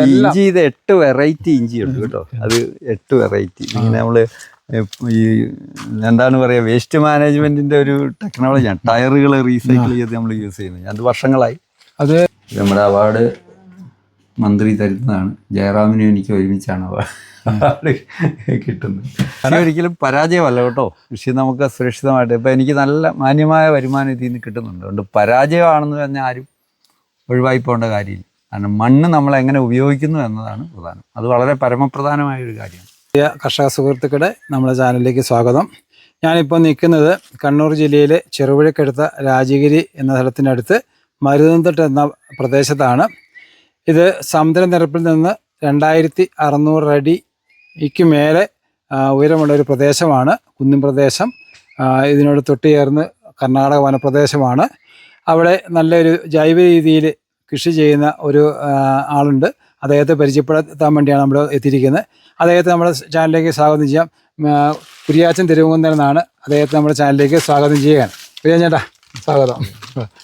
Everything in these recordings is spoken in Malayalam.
ഇഞ്ചി ഇത് 8 വെറൈറ്റി ഇഞ്ചി ഉണ്ട് കേട്ടോ. അത് 8 വെറൈറ്റി. ഇങ്ങനെ നമ്മള് ഈ എന്താണ് പറയാ, വേസ്റ്റ് മാനേജ്മെന്റിന്റെ ഒരു ടെക്നോളജിയാണ്. ടയറുകൾ റീസൈക്കിൾ ചെയ്ത് നമ്മൾ യൂസ് ചെയ്യുന്നത്. അത് വർഷങ്ങളായി. അത് നമ്മുടെ അവാർഡ് മന്ത്രി തരുന്നതാണ്. ജയറാമിനും എനിക്ക് ഒരുമിച്ചാണ് അവാർഡ് കിട്ടുന്നത്. ഒരിക്കലും പരാജയമല്ല കേട്ടോ. കൃഷി നമുക്ക് സുരക്ഷിതമായിട്ട് ഇപ്പം എനിക്ക് നല്ല മാന്യമായ വരുമാനം ഇതിൽ നിന്ന് കിട്ടുന്നുണ്ട്. അതുകൊണ്ട് പരാജയമാണെന്ന് പറഞ്ഞാൽ ആരും ഒഴിവായി പോകേണ്ട കാര്യമില്ല. കാരണം മണ്ണ് നമ്മൾ എങ്ങനെ ഉപയോഗിക്കുന്നു എന്നതാണ് പ്രധാനം. അത് വളരെ പരമപ്രധാനമായ ഒരു കാര്യമാണ്. കർഷക സുഹൃത്തുക്കളെ, നമ്മുടെ ചാനലിലേക്ക് സ്വാഗതം. ഞാനിപ്പോൾ നിൽക്കുന്നത് കണ്ണൂർ ജില്ലയിലെ ചെറുപുഴക്കടുത്ത രാജഗിരി എന്ന സ്ഥലത്തിനടുത്ത് മരുതൻതട്ട് എന്ന പ്രദേശത്താണ്. ഇത് സമുദ്രനിരപ്പിൽ നിന്ന് 2600 അടിക്ക് മേലെ ഉയരമുള്ള ഒരു പ്രദേശമാണ്. കുന്നിൻ പ്രദേശം. ഇതിനോട് തൊട്ട് ചേർന്ന് കർണാടക വനപ്രദേശമാണ്. അവിടെ നല്ലൊരു ജൈവ രീതിയിൽ കൃഷി ചെയ്യുന്ന ഒരു ആളുണ്ട്. അദ്ദേഹത്തെ പരിചയപ്പെടുത്താൻ വേണ്ടിയാണ് നമ്മൾ എത്തിയിരിക്കുന്നത്. അദ്ദേഹത്തെ നമ്മുടെ ചാനലിലേക്ക് സ്വാഗതം ചെയ്യാം. കുര്യാച്ചൻ തിരുവനന്തപുരം എന്നാണ്. അദ്ദേഹത്തെ നമ്മുടെ ചാനലിലേക്ക് സ്വാഗതം ചെയ്യുകയാണ്. കുര്യാച്ചൻ ചേട്ടാ, സ്വാഗതം.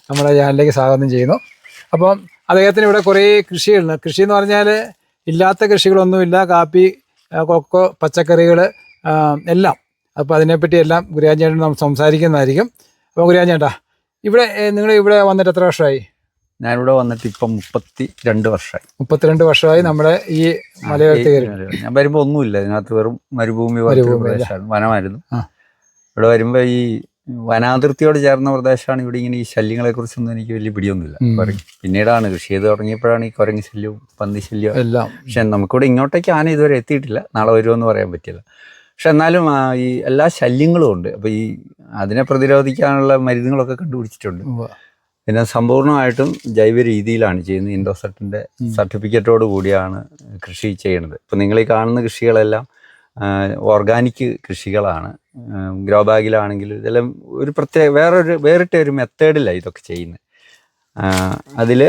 നമ്മുടെ ചാനലിലേക്ക് സ്വാഗതം ചെയ്യുന്നു. അപ്പം അദ്ദേഹത്തിന് ഇവിടെ കുറേ കൃഷികളുണ്ട്. കൃഷി എന്ന് പറഞ്ഞാൽ ഇല്ലാത്ത കൃഷികളൊന്നുമില്ല. കാപ്പി, കൊക്കോ, പച്ചക്കറികൾ എല്ലാം. അപ്പോൾ അതിനെപ്പറ്റി എല്ലാം കുര്യാച്ചൻ ചേട്ടൻ നമ്മൾ സംസാരിക്കുന്നതായിരിക്കും. അപ്പോൾ കുര്യാച്ചൻ ചേട്ടാ, ഇവിടെ നിങ്ങൾ ഇവിടെ വന്നിട്ട് എത്ര വർഷമായി? ഞാനിവിടെ വന്നിട്ട് ഇപ്പം 32 വർഷമായി. 32 വർഷമായി നമ്മുടെ ഈ മലയോരത്ത് കയറി. ഞാൻ വരുമ്പോൾ ഒന്നുമില്ല, ഇതിനകത്ത് വെറും മരുഭൂമി പ്രദേശമാണ്, വനമായിരുന്നു. ഇവിടെ വരുമ്പോൾ ഈ വനാതിർത്തിയോട് ചേർന്ന പ്രദേശമാണ്. ഇവിടെ ഇങ്ങനെ ഈ ശല്യങ്ങളെ കുറിച്ചൊന്നും എനിക്ക് വലിയ പിടിയൊന്നുമില്ല. പിന്നീടാണ് കൃഷി ചെയ്ത് തുടങ്ങിയപ്പോഴാണ് ഈ കുരങ്ങ് ശല്യവും പന്നി ശല്യവും എല്ലാം. പക്ഷെ നമുക്കിവിടെ ഇങ്ങോട്ടേക്ക് ആന ഇതുവരെ എത്തിയിട്ടില്ല. നാളെ വരുമെന്ന് പറയാൻ പറ്റില്ല. പക്ഷെ എന്നാലും ഈ എല്ലാ ശല്യങ്ങളും ഉണ്ട്. അപ്പോൾ ഈ അതിനെ പ്രതിരോധിക്കാനുള്ള മരുന്നുകളൊക്കെ കണ്ടുപിടിച്ചിട്ടുണ്ട്. പിന്നെ സമ്പൂർണ്ണമായിട്ടും ജൈവ രീതിയിലാണ് ചെയ്യുന്നത്. ഇൻഡോസെറ്റിൻ്റെ സർട്ടിഫിക്കറ്റോട് കൂടിയാണ് കൃഷി ചെയ്യുന്നത്. ഇപ്പം നിങ്ങൾ ഈ കാണുന്ന കൃഷികളെല്ലാം ഓർഗാനിക് കൃഷികളാണ്. ഗ്രോ ബാഗിലാണെങ്കിൽ ഇതെല്ലാം ഒരു വേറിട്ട ഒരു മെത്തേഡിലാണ് ഇതൊക്കെ ചെയ്യുന്നത്. അതിൽ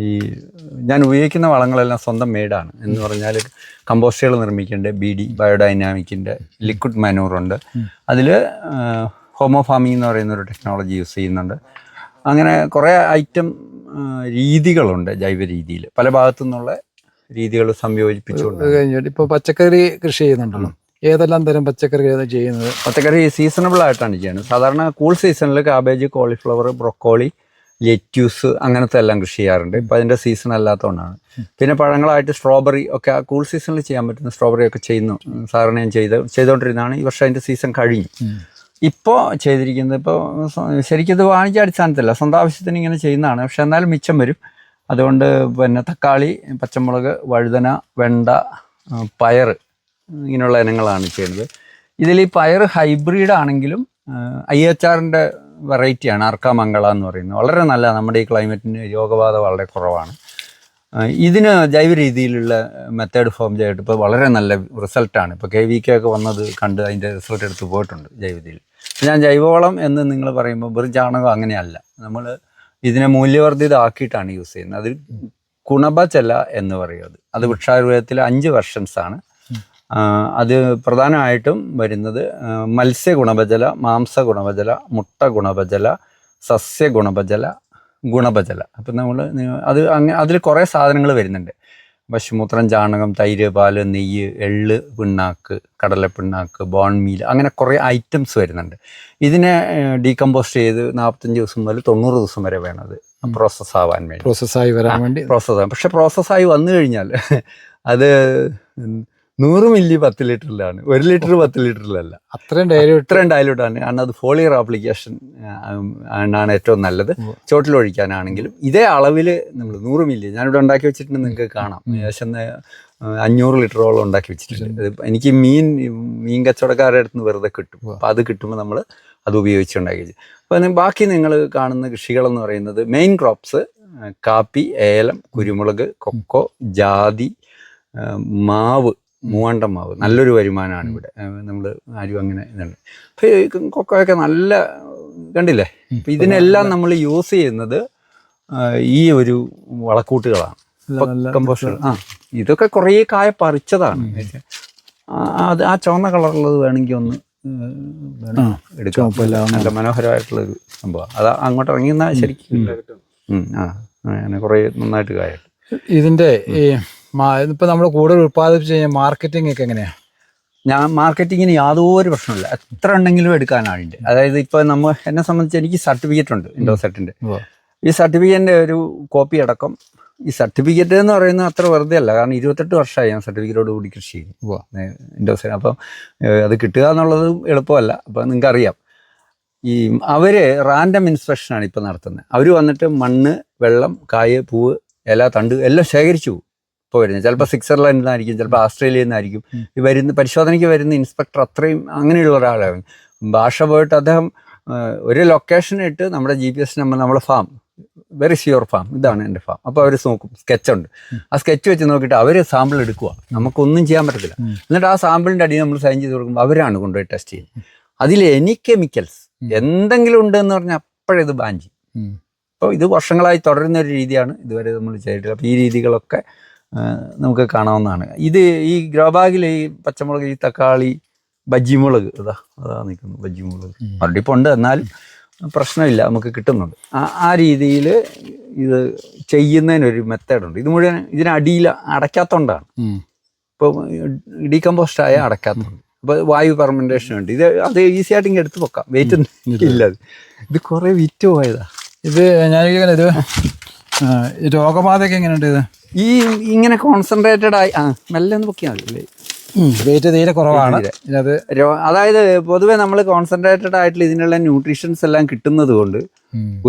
ഈ ഞാൻ ഉപയോഗിക്കുന്ന വളങ്ങളെല്ലാം സ്വന്തം മെയ്ഡാണ്. എന്ന് പറഞ്ഞാൽ കമ്പോസ്റ്റുകൾ നിർമ്മിക്കേണ്ട BD ബയോഡൈനാമിക്കിൻ്റെ ലിക്വിഡ് മാനൂറുണ്ട്. അതിൽ ഹോമോ ഫാമിംഗ് എന്ന് പറയുന്ന ഒരു ടെക്നോളജി യൂസ് ചെയ്യുന്നുണ്ട്. അങ്ങനെ കുറേ ഐറ്റം രീതികളുണ്ട് ജൈവ രീതിയിൽ. പല ഭാഗത്തു നിന്നുള്ള രീതികൾ സംയോജിപ്പിച്ചുകൊണ്ട് കഴിഞ്ഞിട്ട് ഇപ്പോൾ പച്ചക്കറി കൃഷി ചെയ്യുന്നുണ്ടല്ലോ. ഏതെല്ലാം തരം പച്ചക്കറിയാണ് ചെയ്യുന്നത്? പച്ചക്കറി സീസണബിൾ ആയിട്ടാണ് ചെയ്യുന്നത്. സാധാരണ കൂൾ സീസണിൽ കാബേജ്, കോളിഫ്ലവർ, ബ്രൊക്കോളി, ലെറ്റ്യൂസ് അങ്ങനത്തെ എല്ലാം കൃഷി ചെയ്യാറുണ്ട്. ഇപ്പം അതിൻ്റെ സീസൺ അല്ലാത്തതുകൊണ്ടാണ്. പിന്നെ പഴങ്ങളായിട്ട് സ്ട്രോബെറി ഒക്കെ ആ കൂൾ സീസണിൽ ചെയ്യാൻ പറ്റുന്ന സ്ട്രോബെറി ഒക്കെ ചെയ്യുന്നു. സാധാരണ ഞാൻ ചെയ്തുകൊണ്ടിരുന്നതാണ്. ഈ വർഷം അതിൻ്റെ സീസൺ കഴിഞ്ഞു. ഇപ്പോൾ ചെയ്തിരിക്കുന്നത് ഇപ്പോൾ ശരിക്കും ഇത് വാണിജ്യാടിസ്ഥാനത്തില്ല, സ്വന്തം ആവശ്യത്തിന് ഇങ്ങനെ ചെയ്യുന്നതാണ്. പക്ഷെ എന്നാലും മിച്ചം വരും. അതുകൊണ്ട് പിന്നെ തക്കാളി, പച്ചമുളക്, വഴുതന, വെണ്ട, പയർ ഇങ്ങനെയുള്ള ഇനങ്ങളാണ് ചെയ്യുന്നത്. ഇതിൽ ഈ പയർ ഹൈബ്രിഡ് ആണെങ്കിലും IHRൻ്റെ വെറൈറ്റിയാണ്. അർക്കാമംഗള എന്ന് പറയുന്നത് വളരെ നല്ല, നമ്മുടെ ഈ ക്ലൈമറ്റിന് രോഗബാധ വളരെ കുറവാണ്. ഇതിന് ജൈവ രീതിയിലുള്ള മെത്തേഡ് ഫോം ചെയ്തിട്ട് ഇപ്പോൾ വളരെ നല്ല റിസൾട്ടാണ്. ഇപ്പോൾ KVK ഒക്കെ വന്നത് കണ്ട് അതിൻ്റെ റിസൾട്ട് എടുത്ത് പോയിട്ടുണ്ട് ജൈവ രീതിയിൽ. ഞാൻ ജൈവവളം എന്ന് നിങ്ങൾ പറയുമ്പോൾ വെറും ചാണകം അങ്ങനെയല്ല. നമ്മൾ ഇതിനെ മൂല്യവർദ്ധിതമാക്കിയിട്ടാണ് യൂസ് ചെയ്യുന്നത്. അത് ഗുണബജല എന്ന് പറയുന്നത്. അത് വൃക്ഷായുർവേദത്തിലെ 5 വെർഷൻസാണ്. അത് പ്രധാനമായിട്ടും വരുന്നത് മത്സ്യ ഗുണബജല, മാംസ ഗുണബജല, മുട്ട ഗുണബജല, സസ്യ ഗുണബജല, ഗുണബജല. അപ്പം നമ്മൾ അതിൽ കുറേ സാധനങ്ങൾ വരുന്നുണ്ട്. പശുമൂത്രം, ചാണകം, തൈര്, പാല്, നെയ്യ്, എള്ള്, പിണ്ണാക്ക്, കടലപ്പിണ്ണാക്ക്, ബോൺ മീൽ, അങ്ങനെ കുറേ ഐറ്റംസ് വരുന്നുണ്ട്. ഇതിനെ ഡീകമ്പോസ്റ്റ് ചെയ്ത് 45 ദിവസം മുതൽ 90 ദിവസം വരെ വേണത് പ്രോസസ്സാവാൻ വേണ്ടി. പ്രോസസ്സാകും. പക്ഷെ പ്രോസസ്സായി വന്നു കഴിഞ്ഞാൽ അത് 100 മില്ലി 10 ലിറ്ററിലാണ്, 1 ലിറ്റർ 10 ലിറ്ററിലല്ല. അത്രയും ഡയലൂട്ടാണ്. കാരണം അത് ഫോളിയർ ആപ്ലിക്കേഷൻ ആണ് ഏറ്റവും നല്ലത്. ചോട്ടിലൊഴിക്കാനാണെങ്കിലും ഇതേ അളവിൽ നമ്മൾ 100 മില്ലി ഞാനിവിടെ ഉണ്ടാക്കി വെച്ചിട്ടുണ്ട്. നിങ്ങൾക്ക് കാണാം, ഏകദേശം 500 ലിറ്ററോളം ഉണ്ടാക്കി വെച്ചിട്ടുണ്ട്. എനിക്ക് മീൻ കച്ചവടക്കാരുടെ അടുത്ത് നിന്ന് വെറുതെ കിട്ടും. അപ്പോൾ അത് കിട്ടുമ്പോൾ നമ്മൾ അത് ഉപയോഗിച്ചുണ്ടാക്കി. അപ്പോൾ ബാക്കി നിങ്ങൾ കാണുന്ന കൃഷികളെന്ന് പറയുന്നത് മെയിൻ ക്രോപ്സ് കാപ്പി, ഏലം, കുരുമുളക്, കൊക്കോ, ജാതി, മാവ്, മൂവാണ്ടൻ മാവ്. നല്ലൊരു വരുമാനമാണ് ഇവിടെ. നമ്മൾ ആരും അങ്ങനെ ഇതുണ്ട്. അപ്പോൾ കൊക്കോയൊക്കെ നല്ല കണ്ടില്ലേ. അപ്പം ഇതിനെല്ലാം നമ്മൾ യൂസ് ചെയ്യുന്നത് ഈ ഒരു വളക്കൂട്ടുകളാണ്, കമ്പോസ്റ്റ്. ഇതൊക്കെ കുറേ കായ പറിച്ചതാണ്. അത് ആ ചുവന്ന കളറുള്ളത് വേണമെങ്കിൽ ഒന്ന് എടുക്കാം. നല്ല മനോഹരമായിട്ടുള്ളൊരു സംഭവം. അത് അങ്ങോട്ട് ഇറങ്ങിയെന്നാൽ ശരിക്കും അങ്ങനെ കുറേ നന്നായിട്ട് കായ. ഇതിന്റെ ഈ ഇപ്പൊ നമ്മൾ കൂടുതൽ ഉത്പാദിപ്പിച്ച് കഴിഞ്ഞാൽ മാർക്കറ്റിംഗ് ഒക്കെ എങ്ങനെയാ? ഞാൻ മാർക്കറ്റിങ്ങിന് യാതൊരു പ്രശ്നമില്ല, എത്ര ഉണ്ടെങ്കിലും എടുക്കാനാണ് അതിൻ്റെ. അതായത് ഇപ്പോൾ എന്നെ സംബന്ധിച്ച് എനിക്ക് സർട്ടിഫിക്കറ്റ് ഉണ്ട് ഇൻഡോസെറ്റിൻ്റെ. ഈ സർട്ടിഫിക്കറ്റിൻ്റെ ഒരു കോപ്പി അടക്കം. ഈ സർട്ടിഫിക്കറ്റ് എന്ന് പറയുന്നത് അത്ര വെറുതെ അല്ല, കാരണം 28 വർഷമായി ഞാൻ സർട്ടിഫിക്കറ്റോട് കൂടി കൃഷി ചെയ്യുന്നു ഇൻഡോസെറ്റ്. അപ്പം അത് കിട്ടുക എന്നുള്ളതും എളുപ്പമല്ല. അപ്പം നിങ്ങൾക്കറിയാം, ഈ അവർ റാൻഡം ഇൻസ്പെക്ഷനാണ് ഇപ്പോൾ നടത്തുന്നത്. അവർ വന്നിട്ട് മണ്ണ്, വെള്ളം, കായ്, പൂവ്, ഇല, തണ്ട് എല്ലാം ശേഖരിച്ചു പോകും. ഇപ്പോൾ വരുന്നത് ചിലപ്പോൾ സ്വിറ്റ്സർലൻഡിൽ നിന്നായിരിക്കും, ചിലപ്പോൾ ആസ്ട്രേലിയയിൽ നിന്നായിരിക്കും. ഈ പരിശോധനയ്ക്ക് വരുന്ന ഇൻസ്പെക്ടർ അത്രയും അങ്ങനെയുള്ള ഒരാളാണ്. ഭാഷ പോയിട്ട് അദ്ദേഹം ഒരു ലൊക്കേഷൻ ഇട്ട് നമ്മുടെ GPS നമ്പർ, നമ്മളെ ഫാം, വെരി ഷ്യൂർ ഫാം, ഇതാണ് എൻ്റെ ഫാം. അപ്പോൾ അവർ നോക്കും, സ്കെച്ചുണ്ട്. ആ സ്കെച്ച് വെച്ച് നോക്കിയിട്ട് അവർ സാമ്പിൾ എടുക്കുക. നമുക്കൊന്നും ചെയ്യാൻ പറ്റത്തില്ല. എന്നിട്ട് ആ സാമ്പിളിൻ്റെ അടിയിൽ നമ്മൾ സൈൻ ചെയ്ത് കൊടുക്കുമ്പോൾ അവരാണ് കൊണ്ടുപോയി ടെസ്റ്റ് ചെയ്യുന്നത്. അതിൽ എനി കെമിക്കൽസ് എന്തെങ്കിലും ഉണ്ടെന്ന് പറഞ്ഞാൽ അപ്പോഴത് ബാൻ ചെയ്യും. അപ്പോൾ ഇത് വർഷങ്ങളായി തുടരുന്ന ഒരു രീതിയാണ്, ഇതുവരെ നമ്മൾ ചെയ്തിട്ടില്ല. അപ്പോൾ ഈ രീതികളൊക്കെ നമുക്ക് കാണാവുന്നതാണ്. ഇത് ഈ ഗ്രോ ബാഗിൽ ഈ പച്ചമുളക്, ഈ തക്കാളി, ബജ്ജിമുളക്, അതാ നിൽക്കുന്നു ബജ്ജിമുളക്. അവിടെ ഇപ്പോൾ ഉണ്ട്, എന്നാലും പ്രശ്നമില്ല, നമുക്ക് കിട്ടുന്നുണ്ട്. ആ രീതിയിൽ ഇത് ചെയ്യുന്നതിനൊരു മെത്തേഡുണ്ട്. ഇത് മുഴുവൻ ഇതിനടിയിൽ അടയ്ക്കാത്തതുകൊണ്ടാണ്. ഇപ്പോൾ ഡീകമ്പോസ്റ്റായ അടയ്ക്കാത്തതുണ്ട്. അപ്പോൾ വായു ഫെർമെൻറ്റേഷൻ ഉണ്ട്. അത് ഈസി ആയിട്ട് ഇങ്ങനെ എടുത്ത് വെക്കാം, വെയിറ്റ് ഇല്ല. ഇത് കുറേ വിറ്റ് പോയതാ. ഇത് ഞാൻ ഇത് രോഗബാധയൊക്കെ എങ്ങനെയുണ്ട്? ഇത് ഈ ഇങ്ങനെ കോൺസെൻട്രേറ്റഡ് ആയി മെല്ലെ ഒന്ന് പൊക്കിയാൽ മതി. വെയിറ്റ് തീരെ കുറവാണ്. അതായത് പൊതുവെ നമ്മൾ കോൺസെൻട്രേറ്റഡ് ആയിട്ടുള്ള ഇതിനുള്ള ന്യൂട്രീഷൻസ് എല്ലാം കിട്ടുന്നത് കൊണ്ട്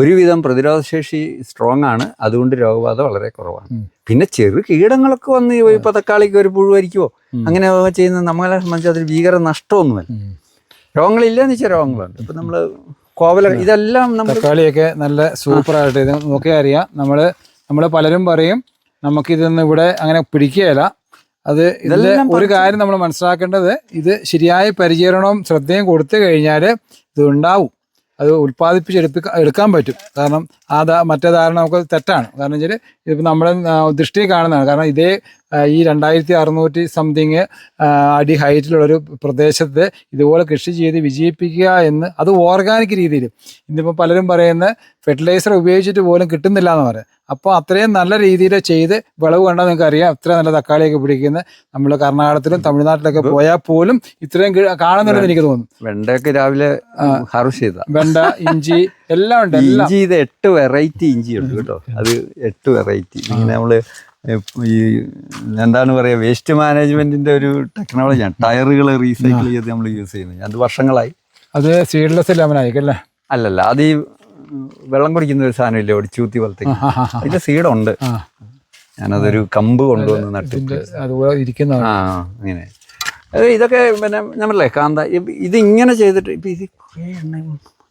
ഒരുവിധം പ്രതിരോധശേഷി സ്ട്രോങ് ആണ്. അതുകൊണ്ട് രോഗബാധ വളരെ കുറവാണ്. പിന്നെ ചെറു കീടങ്ങളൊക്കെ വന്ന് ഇപ്പോൾ തക്കാളിക്ക് ഒരു പുഴുവരിക്കുവോ അങ്ങനെ ചെയ്യുന്നത് നമ്മളെ സംബന്ധിച്ച് അതൊരു ഭീകര നഷ്ടമൊന്നുമല്ല. രോഗങ്ങളില്ലെന്ന് വെച്ചാൽ രോഗങ്ങളുണ്ട്. ഇപ്പം നമ്മൾ കോവല, ഇതെല്ലാം നമ്മൾ തക്കാളിയൊക്കെ നല്ല സൂപ്പറായിട്ട് ഇത് നോക്കിയാൽ അറിയാം. നമ്മൾ പലരും പറയും നമുക്കിതൊന്നും ഇവിടെ അങ്ങനെ പിടിക്കുകയില്ല. അത് ഇതെല്ലാം ഒരു കാര്യം നമ്മൾ മനസ്സിലാക്കേണ്ടത്, ഇത് ശരിയായ പരിചരണവും ശ്രദ്ധയും കൊടുത്തു കഴിഞ്ഞാൽ ഇത് ഉണ്ടാവും. അത് എടുക്കാൻ പറ്റും. കാരണം മറ്റേ ധാരണ നമുക്ക് തെറ്റാണ്. കാരണം വെച്ചാൽ ഇതിപ്പോൾ നമ്മുടെ ദൃഷ്ടിയിൽ കാണുന്നതാണ്. കാരണം ഇതേ ഈ 2600 സംതിങ് അടി ഹൈറ്റിലുള്ളൊരു പ്രദേശത്ത് ഇതുപോലെ കൃഷി ചെയ്ത് വിജയിപ്പിക്കുക എന്ന്, അത് ഓർഗാനിക് രീതിയിൽ. ഇന്നിപ്പോൾ പലരും പറയുന്ന ഫെർട്ടിലൈസർ ഉപയോഗിച്ചിട്ട് പോലും കിട്ടുന്നില്ല എന്ന് പറയാം. അപ്പോൾ അത്രയും നല്ല രീതിയിൽ ചെയ്ത് വിളവ് കണ്ടാൽ നിങ്ങൾക്ക് അറിയാം, ഇത്ര നല്ല തക്കാളിയൊക്കെ പിടിക്കുന്നത് നമ്മൾ കർണാടകത്തിലും തമിഴ്നാട്ടിലൊക്കെ പോയാൽ പോലും ഇത്രയും കാണുന്നുണ്ടെന്ന് എനിക്ക് തോന്നുന്നു. വെണ്ടയൊക്കെ രാവിലെ ഹാർവെസ്റ്റ് ചെയ്ത വെണ്ട, ഇഞ്ചി എല്ലാം ഉണ്ട്. ഇഞ്ചി ഇത് 8 വെറൈറ്റി ഇഞ്ചി ഉണ്ട് കേട്ടോ. അത് 8 വെറൈറ്റി. ഇങ്ങനെ നമ്മള് ഈ എന്താണ് പറയുക, വേസ്റ്റ് മാനേജ്മെന്റിന്റെ ഒരു ടെക്നോളജിയാണ്. ടയറുകൾ റീസൈക്കിൾ ചെയ്ത് നമ്മൾ യൂസ് ചെയ്യുന്നത്. അത് വർഷങ്ങളായി. അത് സീഡ്ലെസ് ലെമൺ ആയിരിക്കും അല്ലേ? അല്ലല്ല, അത് ഈ വെള്ളം കുടിക്കുന്ന ഒരു സാധനം ഇല്ലേ, ഒടിച്ചൂത്തി പോലത്തെ. അതിന്റെ സീഡുണ്ട്. ഞാനതൊരു കമ്പ് കൊണ്ടുവന്ന് നട്ടിട്ട് അതുപോലെ ഇരിക്കുന്ന അങ്ങനെ. ഇതൊക്കെ പിന്നെ നമ്മളല്ലേ കാന്ത, ഇത് ഇങ്ങനെ ചെയ്തിട്ട് ഇപ്പം ഇത് കുറേ എണ്ണം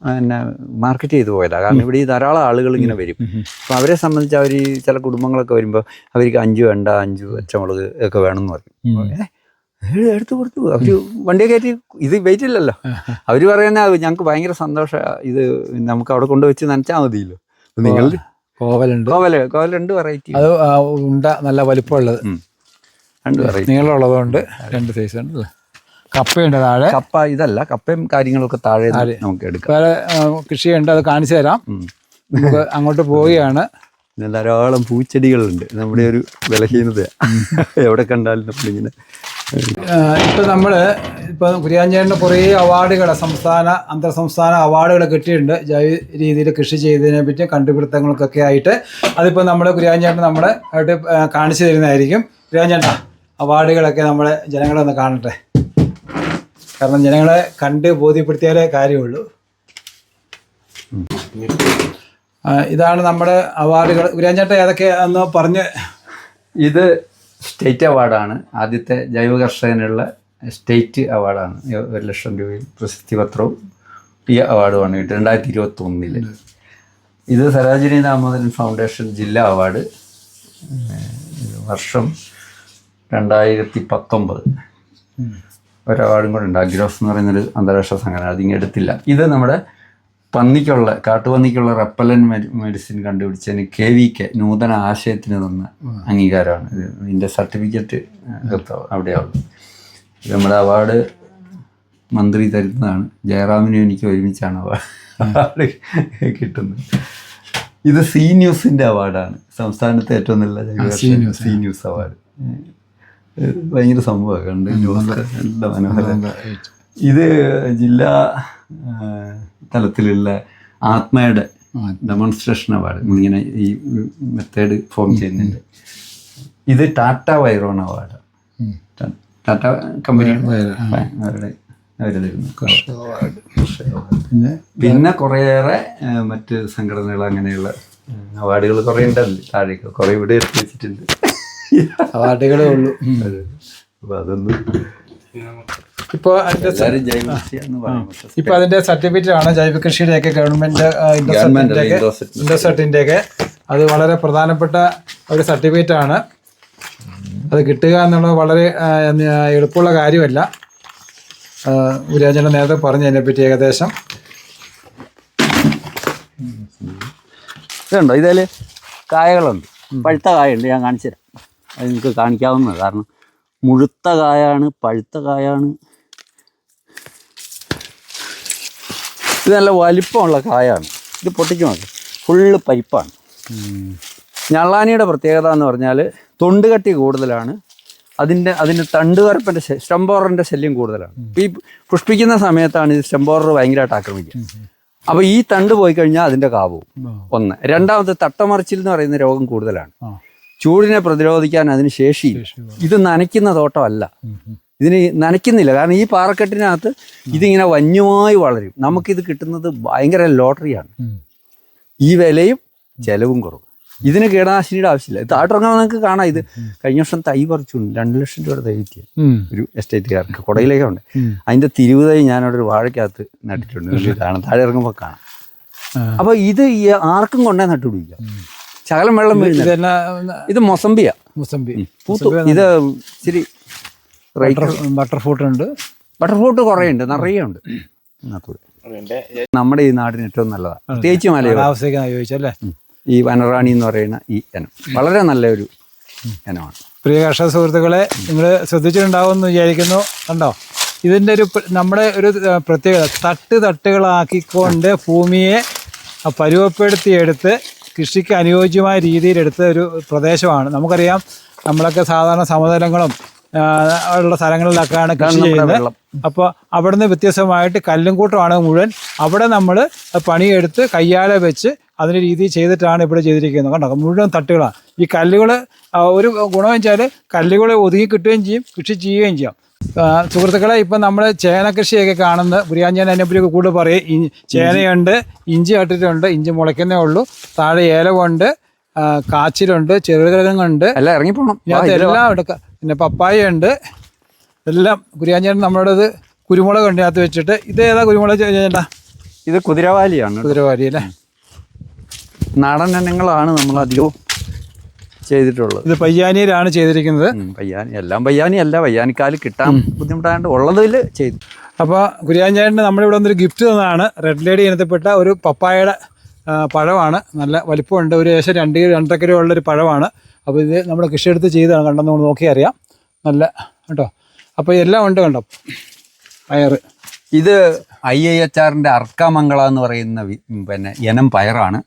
പിന്നെ മാർക്കറ്റ് ചെയ്ത് പോയതാണ്. കാരണം ഇവിടെ ഈ ധാരാളം ആളുകൾ ഇങ്ങനെ വരും. അപ്പം അവരെ സംബന്ധിച്ച് അവർ ചില കുടുംബങ്ങളൊക്കെ വരുമ്പോൾ അവർക്ക് 5 വെണ്ട, 5 പച്ചമുളക് ഒക്കെ വേണമെന്ന് പറയും. എടുത്തു കൊടുത്തു. അവർ വണ്ടിയെ കയറ്റി. ഇത് വെയിറ്റ് ഇല്ലല്ലോ. അവർ പറയുന്നത് ഞങ്ങൾക്ക് ഭയങ്കര സന്തോഷമാണ്, ഇത് നമുക്ക് അവിടെ കൊണ്ടുവച്ച് നനച്ചാൽ മതിയല്ലോ. നിങ്ങൾ കോവൽ 2 വെറൈറ്റി. അത് ഉണ്ട നല്ല വലിപ്പമുള്ളത് 2 വെറൈറ്റി. നീളമുള്ളതുകൊണ്ട് 2 സൈസ് ഉണ്ട് അല്ലേ? കപ്പയുണ്ട് താഴെ. കപ്പ ഇതല്ല, കപ്പയും കാര്യങ്ങളൊക്കെ താഴെ നമുക്ക് എടുക്കാം. വേറെ കൃഷിയുണ്ട്, അത് കാണിച്ചു തരാം. നമുക്ക് അങ്ങോട്ട് പോവുകയാണ്. ധാരാളം പൂച്ചെടികളുണ്ട്. നമ്മുടെ ഒരു ബലഹീനത, എവിടെ കണ്ടാലും നമ്മളിങ്ങനെ. ഇപ്പം കുര്യാഞ്ചേട്ടന് കുറേ അവാർഡുകൾ, സംസ്ഥാന അന്തർ സംസ്ഥാന അവാർഡുകൾ കിട്ടിയിട്ടുണ്ട് ജൈവ രീതിയിൽ കൃഷി ചെയ്തതിനെ പറ്റി കണ്ടുപിടുത്തങ്ങൾക്കൊക്കെ ആയിട്ട്. അതിപ്പോൾ നമ്മൾ കുര്യാഞ്ചേട്ടൻ നമ്മളെ ആയിട്ട് കാണിച്ചു തരുന്നതായിരിക്കും. കുര്യാഞ്ചേട്ടാ, അവാർഡുകളൊക്കെ നമ്മളെ ജനങ്ങളൊന്ന് കാണട്ടെ. കാരണം ജനങ്ങളെ കണ്ട് ബോധ്യപ്പെടുത്തിയാലേ കാര്യമുള്ളൂ. ഇതാണ് നമ്മുടെ അവാർഡുകൾ. കുര്യാഞ്ചേട്ടൻ ഏതൊക്കെ എന്ന് പറഞ്ഞ്. ഇത് സ്റ്റേറ്റ് അവാർഡാണ്. ആദ്യത്തെ ജൈവ കർഷകനുള്ള സ്റ്റേറ്റ് അവാർഡാണ്. 1,00,000 രൂപയും പ്രശസ്തി പത്രവും ഈ അവാർഡുമാണ് കിട്ടുന്നത് 2021. ഇത് സരോജിനി ദാമോദരൻ ഫൗണ്ടേഷൻ ജില്ലാ അവാർഡ്, വർഷം 2019. ഒരു അവാർഡും കൂടെ ഉണ്ട്. അഗ്രോസ് എന്ന് പറയുന്നൊരു അന്താരാഷ്ട്ര സംഘടന, അതിങ്ങനെ എടുത്തില്ല. ഇത് നമ്മുടെ കാട്ടുപന്നിക്കുള്ള റെപ്പലൻ മെഡിസിൻ കണ്ടുപിടിച്ചതിന് KVK നൂതന ആശയത്തിന് തന്ന അംഗീകാരമാണ്. ഇതിൻ്റെ സർട്ടിഫിക്കറ്റ് അവിടെയാണ്. ഇത് നമ്മുടെ അവാർഡ് മന്ത്രി തരുന്നതാണ്. ജയറാമിനും എനിക്ക് ഒരുമിച്ചാണ് അവാർഡ് കിട്ടുന്നത്. ഇത് സി ന്യൂസിന്റെ അവാർഡാണ്, സംസ്ഥാനത്തെ ഏറ്റവും നല്ല ജൈവകർഷക സി ന്യൂസ് അവാർഡ്. ഭയങ്കര സംഭവമാണ് കണ്ട്, നല്ല മനോഹരം. ഇത് ജില്ലാ തലത്തിലുള്ള ആത്മയുടെ ഡെമോൺസ്ട്രേഷൻ അവാർഡ്, ഇങ്ങനെ ഈ മെത്തേഡ് ഫോം ചെയ്യുന്നുണ്ട്. ഇത് ടാറ്റ വൈറോൺ അവാർഡ്, ടാറ്റ കമ്പനി അവരുടെ അവർ തരുന്നു. പിന്നെ കുറേയേറെ മറ്റ് സംഘടനകൾ അങ്ങനെയുള്ള അവാർഡുകൾ കുറേ ഉണ്ടല്ലോ, താഴേക്ക് കുറേ ഇവിടെ എടുത്ത് വെച്ചിട്ടുണ്ട്. അവാർഡുകളേ ഉള്ളൂ. അപ്പോൾ അതൊന്നും ഇപ്പോൾ ഇപ്പൊ അതിന്റെ സർട്ടിഫിക്കറ്റ് ആണ് ജൈവ കൃഷിയുടെയൊക്കെ ഗവൺമെന്റ് ഇൻഡോസെറ്റിന്റെ. അത് വളരെ പ്രധാനപ്പെട്ട ഒരു സർട്ടിഫിക്കറ്റ് ആണ്. അത് കിട്ടുക എന്നുള്ളത് വളരെ എളുപ്പമുള്ള കാര്യമല്ല. ഗുരുരാജേട്ടൻ നേരത്തെ പറഞ്ഞു അതിനെപ്പറ്റി ഏകദേശം. ഇതുണ്ടോ, ഇതിൽ കായകളുണ്ട്, പഴുത്ത കായുണ്ട്. ഞാൻ കാണിച്ചു തരാം, അത് നിങ്ങൾക്ക് കാണിക്കാവുന്നത്. കാരണം മുഴുത്ത കായാണ്, പഴുത്ത കായാണ്. ഇത് നല്ല വലിപ്പമുള്ള കായാണ്. ഇത് പൊട്ടിച്ചു നോക്ക്, ഫുള്ള് പരിപ്പാണ്. ഞള്ളാനിയുടെ പ്രത്യേകത എന്ന് പറഞ്ഞാൽ തൊണ്ടുകട്ടി കൂടുതലാണ്. അതിൻ്റെ തണ്ടുകറുപ്പിൻ്റെ സ്റ്റംബോറിൻ്റെ ശല്യം കൂടുതലാണ്. ഈ പുഷ്പിക്കുന്ന സമയത്താണ് ഇത് സ്റ്റംബോറർ ഭയങ്കരമായിട്ട് ആക്രമിക്കുക. അപ്പോൾ ഈ തണ്ട് പോയി കഴിഞ്ഞാൽ അതിൻ്റെ കാവും ഒന്ന്. രണ്ടാമത്തെ തട്ടമറിച്ചിൽ എന്ന് പറയുന്ന രോഗം കൂടുതലാണ്. ചൂടിനെ പ്രതിരോധിക്കാൻ അതിന് ശേഷി. ഇത് നനയ്ക്കുന്ന തോട്ടമല്ല, ഇതിന് നനയ്ക്കുന്നില്ല. കാരണം ഈ പാറക്കെട്ടിനകത്ത് ഇതിങ്ങനെ വന്യമായി വളരും. നമുക്കിത് കിട്ടുന്നത് ഭയങ്കര ലോട്ടറിയാണ്. ഈ വിലയും ചെലവും കുറവ്. ഇതിന് കീടനാശിനിയുടെ ആവശ്യമില്ല. താട്ടിറങ്ങാൻ നിങ്ങൾക്ക് കാണാം. ഇത് കഴിഞ്ഞ വർഷം തൈ പറിച്ചുണ്ട്, 2 ലക്ഷം രൂപയുടെ തൈ കിട്ടിയ ഒരു എസ്റ്റേറ്റുകാർക്ക് കൊടയിലേക്കുണ്ട്. അതിന്റെ തിരുവ് തൈ ഞാനവിടെ ഒരു വാഴയ്ക്കകത്ത് നട്ടിട്ടുണ്ട്, കാണാം, താഴെ ഇറങ്ങുമ്പോൾ കാണാം. അപ്പൊ ഇത് ആർക്കും കൊണ്ടേ നട്ടുപിടിക്കാം, ശകലം വെള്ളം വീഴുന്നില്ല. ഇത് മൊസംബി. ഇത് ഇച്ചിരി ബട്ടർ ഫ്രൂട്ട് ഉണ്ട്. ബട്ടർ ഫ്രൂട്ട് കുറേ ഉണ്ട്, നിറയെ ഉണ്ട്. നമ്മുടെ ഈ നാടിന് ഏറ്റവും നല്ലതാണ്, പ്രത്യേകിച്ച് മലയോരല്ലേ. ഈ വനറാണി എന്ന് പറയുന്ന ഈ ഇനം വളരെ നല്ലൊരു ഇനമാണ്. പ്രിയ കർഷക സുഹൃത്തുക്കളെ, നിങ്ങൾ ശ്രദ്ധിച്ചിട്ടുണ്ടാവുമെന്ന് വിചാരിക്കുന്നു. കണ്ടോ, ഇതിൻ്റെ ഒരു നമ്മുടെ ഒരു പ്രത്യേകത, തട്ടുകളാക്കിക്കൊണ്ട് ഭൂമിയെ പരുവപ്പെടുത്തിയെടുത്ത് കൃഷിക്ക് അനുയോജ്യമായ രീതിയിലെടുത്ത ഒരു പ്രദേശമാണ്. നമുക്കറിയാം, നമ്മളൊക്കെ സാധാരണ സമതലങ്ങളും ഉള്ള സ്ഥലങ്ങളിലൊക്കെയാണ് കൃഷി ചെയ്യുന്നത്. അപ്പോൾ അവിടെ നിന്ന് വ്യത്യസ്തമായിട്ട് കല്ലും കൂട്ടമാണ് മുഴുവൻ. അവിടെ നമ്മൾ പണിയെടുത്ത് കയ്യാലെ വെച്ച് അതിൻ്റെ രീതി ചെയ്തിട്ടാണ് ഇവിടെ ചെയ്തിരിക്കുന്നത്. കണ്ടോ, മുഴുവൻ തട്ടുകളാണ്. ഈ കല്ലുകൾ ഒരു ഗുണം വെച്ചാൽ കല്ലുകൾ ഒതുങ്ങി കിട്ടുകയും ചെയ്യും, കൃഷി ചെയ്യുകയും ചെയ്യാം. സുഹൃത്തുക്കളെ, ഇപ്പം നമ്മൾ ചേന കൃഷിയൊക്കെ കാണുന്നത് ഗുരുരാജൻ അതിനെപ്പറ്റി കൂടുതൽ പറയും. ചേനയുണ്ട്, ഇഞ്ചി നട്ടിട്ടുണ്ട്, ഇഞ്ചി മുളയ്ക്കുന്നേ ഉള്ളൂ. താഴെ ഏലമുണ്ട്, കാച്ചിലുണ്ട്, ചെറുകിഴങ്ങുണ്ട്, എല്ലാം ഇറങ്ങിപ്പോണം. എല്ലാം എടുക്കാം. പിന്നെ പപ്പായ ഉണ്ട്. എല്ലാം ഗുരുരാജൻ നമ്മളോടത് കുരുമുളക് ഉണ്ട് അതിനകത്ത് വെച്ചിട്ട്. ഇത് ഏതാ കുരുമുളക് ചേട്ടാ? ഇത് കുതിരവാലിയാണ്. കുതിരവാലി അല്ലേ. നാടൻ ഇനങ്ങളാണ് നമ്മൾ അധികവും ചെയ്തിട്ടുള്ളത്. ഇത് പയ്യാനിയിലാണ് ചെയ്തിരിക്കുന്നത്. എല്ലാം പയ്യാനി അല്ല, പയ്യാനിക്കാല് കിട്ടാൻ ബുദ്ധിമുട്ടായതുകൊണ്ട് ഉള്ളതിൽ ചെയ്തു. അപ്പോൾ ഗുരുരാജേട്ടന് നമ്മളിവിടെ വന്നൊരു ഗിഫ്റ്റ് തന്നതാണ്. റെഡ് ലേഡി ഇനത്തിൽപ്പെട്ട ഒരു പപ്പായയുടെ പഴമാണ്. നല്ല വലിപ്പമുണ്ട്, ഒരു ഏകദേശം 2-2.5 കിലോ ഉള്ളൊരു പഴമാണ്. അപ്പോൾ ഇത് നമ്മുടെ കൃഷിയെടുത്ത് ചെയ്തതാണ്. കണ്ടോ, നമ്മൾ നോക്കി അറിയാം. നല്ല കേട്ടോ. അപ്പോൾ എല്ലാം ഉണ്ട്. കണ്ടോ, പയർ. ഇത് IIHR അർക്കാമംഗള എന്ന് പറയുന്ന പിന്നെ ഇനം പയറാണ്.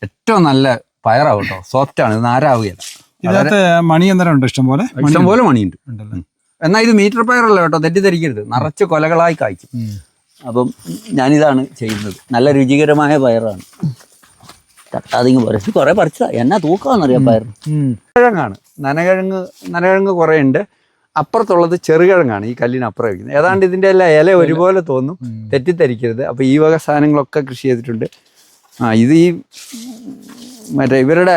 ഏറ്റവും നല്ല പയറാവും കേട്ടോ, സോഫ്റ്റാണ്, ഇത് നാരാവുകയല്ല. ഇതിനകത്ത് മണി എന്തരം ഉണ്ട്? ഇഷ്ടംപോലെ മണിയുണ്ട്. എന്നാൽ ഇത് മീറ്റർ പയറല്ല കേട്ടോ, തെറ്റിദ്ധരിക്കരുത്. നിറച്ച് കൊലകളായി കായ്ക്കും. അപ്പം ഞാനിതാണ് ചെയ്യുന്നത്. നല്ല രുചികരമായ പയറാണ്. തട്ടാതിങ്ങ് പറിച്ച് കുറേ പറിച്ചതാ. എന്നാ തൂക്കാന്നറിയാം പയർ. കിഴങ്ങാണ്. നനകിഴങ്ങ് കുറേ ഉണ്ട്. അപ്പുറത്തുള്ളത് ചെറുകിഴങ്ങാണ്, ഈ കല്ലിനപ്പുറം വയ്ക്കുന്നത്. ഏതാണ്ട് ഇതിൻ്റെ എല്ലാം ഇല ഒരുപോലെ തോന്നും, തെറ്റിദ്ധരിക്കരുത്. അപ്പോൾ ഈ വക സാധനങ്ങളൊക്കെ കൃഷി ചെയ്തിട്ടുണ്ട്. ഇത് ഈ മറ്റേ ഇവരുടെ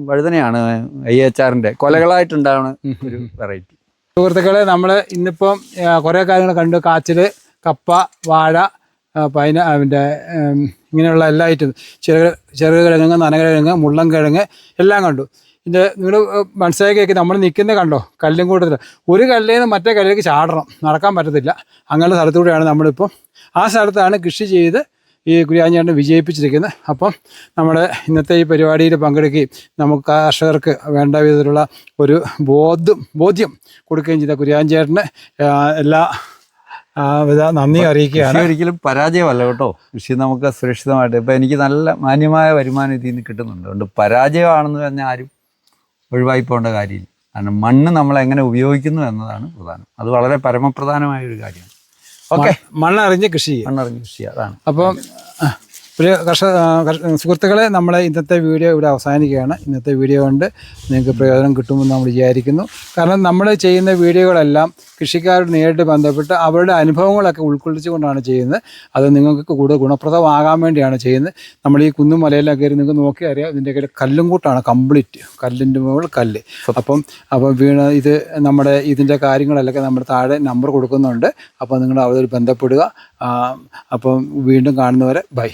വഴുതനയാണ്, IIHR കൊലകളായിട്ടുണ്ടാവുന്ന ഒരു വെറൈറ്റി. സുഹൃത്തുക്കളെ, നമ്മൾ ഇന്നിപ്പം കുറേ കാര്യങ്ങൾ കണ്ടു. കാച്ചിൽ, കപ്പ, വാഴ, അതിൻ്റെ ഇങ്ങനെയുള്ള എല്ലാ ഐറ്റം, ചെറുകിഴങ്ങ്, നനകിഴങ്ങ്, മുള്ളൻ കിഴങ്ങ് എല്ലാം കണ്ടു. ഇത് നിങ്ങൾ മനസ്സിലാക്കിയൊക്കെ നമ്മൾ നിൽക്കുന്നത് കണ്ടോ, കല്ലും കൂട്ടത്തിൽ. ഒരു കല്ലിൽ നിന്ന് മറ്റേ കല്ലിലേക്ക് ചാടണം, നടക്കാൻ പറ്റത്തില്ല. അങ്ങനെയുള്ള സ്ഥലത്തൂടെയാണ് നമ്മളിപ്പം. ആ സ്ഥലത്താണ് കൃഷി ചെയ്ത് ഈ ഗുരുരാജേട്ടനെ വിജയിപ്പിച്ചിരിക്കുന്നത്. അപ്പം നമ്മുടെ ഇന്നത്തെ ഈ പരിപാടിയിൽ പങ്കെടുക്കുകയും നമുക്ക് കർഷകർക്ക് വേണ്ട വിധത്തിലുള്ള ഒരു ബോധ്യം കൊടുക്കുകയും ചെയ്ത ഗുരുരാജേട്ടന് എല്ലാ നന്ദി അറിയിക്കുകയാണ്. കൃഷി ഒരിക്കലും പരാജയമല്ല കേട്ടോ. കൃഷി നമുക്ക് സുരക്ഷിതമായിട്ട് ഇപ്പം എനിക്ക് നല്ല മാന്യമായ വരുമാനം ഇതിൽ നിന്ന് കിട്ടുന്നുണ്ട്. അതുകൊണ്ട് പരാജയമാണെന്ന് പറഞ്ഞാൽ ആരും ഒഴിവായി പോകേണ്ട കാര്യമില്ല. കാരണം മണ്ണ് നമ്മൾ എങ്ങനെ ഉപയോഗിക്കുന്നു എന്നതാണ് പ്രധാനം. അത് വളരെ പരമപ്രധാനമായ ഒരു കാര്യമാണ്. ഓക്കെ, മണ്ണറിഞ്ഞ് കൃഷി ചെയ്യുക. മണ്ണറിഞ്ഞ് കൃഷി അതാണ്. അപ്പം പ്രിയ സുഹൃത്തുക്കളെ, നമ്മളെ ഇന്നത്തെ വീഡിയോ ഇവിടെ അവസാനിക്കുകയാണ്. ഇന്നത്തെ വീഡിയോ കൊണ്ട് നിങ്ങൾക്ക് പ്രയോജനം കിട്ടുമെന്ന് നമ്മൾ വിചാരിക്കുന്നു. കാരണം നമ്മൾ ചെയ്യുന്ന വീഡിയോകളെല്ലാം കൃഷിക്കാരോട് നേരിട്ട് ബന്ധപ്പെട്ട് അവരുടെ അനുഭവങ്ങളൊക്കെ ഉൾക്കൊള്ളിച്ചുകൊണ്ടാണ് ചെയ്യുന്നത്. അത് നിങ്ങൾക്ക് കൂടുതൽ ഗുണപ്രദമാകാൻ വേണ്ടിയാണ് ചെയ്യുന്നത്. നമ്മൾ ഈ കുന്നും മലയിലൊക്കെ കയറി നിങ്ങൾക്ക് നോക്കി അറിയാം, ഇതിൻ്റെ കല്ലും കൂട്ടാണ് കംപ്ലീറ്റ്, കല്ലിൻ്റെ മുകളിൽ കല്ല്. അപ്പം ഇത് നമ്മുടെ ഇതിൻ്റെ കാര്യങ്ങളൊക്കെ നമ്മുടെ താഴെ നമ്പർ കൊടുക്കുന്നുണ്ട്. അപ്പോൾ നിങ്ങൾ അവരോട് ബന്ധപ്പെടുക. അപ്പം വീണ്ടും കാണുന്നവരെ ബൈ.